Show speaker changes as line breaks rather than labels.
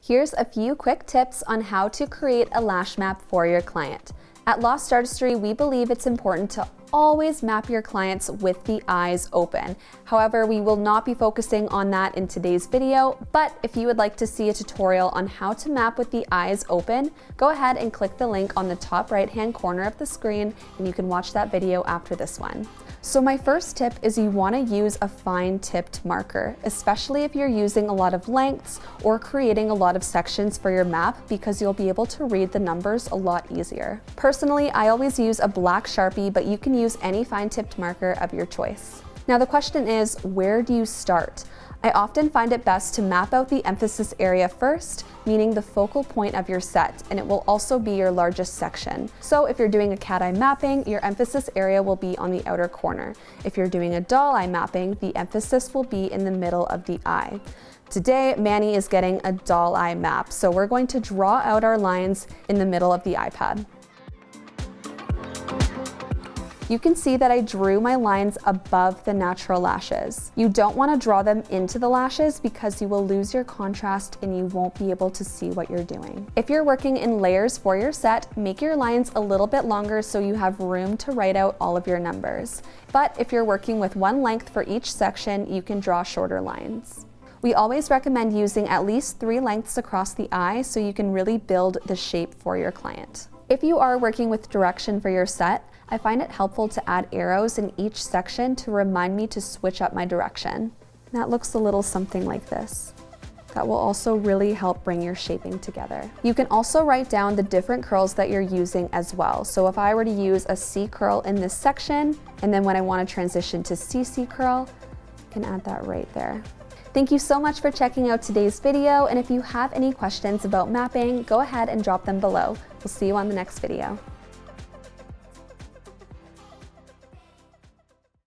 Here's a few quick tips on how to create a lash map for your client. At Lost Artistry, we believe it's important to always map your clients with the eyes open. However, we will not be focusing on that in today's video, but if you would like to see a tutorial on how to map with the eyes open, go ahead and click the link on the top right-hand corner of the screen, and you can watch that video after this one. So my first tip is you want to use a fine tipped marker, especially if you're using a lot of lengths or creating a lot of sections for your map, because you'll be able to read the numbers a lot easier. Personally, I always use a black Sharpie, but you can use any fine tipped marker of your choice. Now the question is, where do you start? I often find it best to map out the emphasis area first, meaning the focal point of your set, and it will also be your largest section. So if you're doing a cat eye mapping, your emphasis area will be on the outer corner. If you're doing a doll eye mapping, the emphasis will be in the middle of the eye. Today, Manny is getting a doll eye map, so we're going to draw out our lines in the middle of the iPad. You can see that I drew my lines above the natural lashes. You don't want to draw them into the lashes because you will lose your contrast and you won't be able to see what you're doing. If you're working in layers for your set, make your lines a little bit longer so you have room to write out all of your numbers. But if you're working with one length for each section, you can draw shorter lines. We always recommend using at least 3 lengths across the eye so you can really build the shape for your client. If you are working with direction for your set, I find it helpful to add arrows in each section to remind me to switch up my direction. That looks a little something like this. That will also really help bring your shaping together. You can also write down the different curls that you're using as well. So if I were to use a C curl in this section, and then when I want to transition to CC curl, I can add that right there. Thank you so much for checking out today's video, and if you have any questions about mapping, go ahead and drop them below. We'll see you on the next video.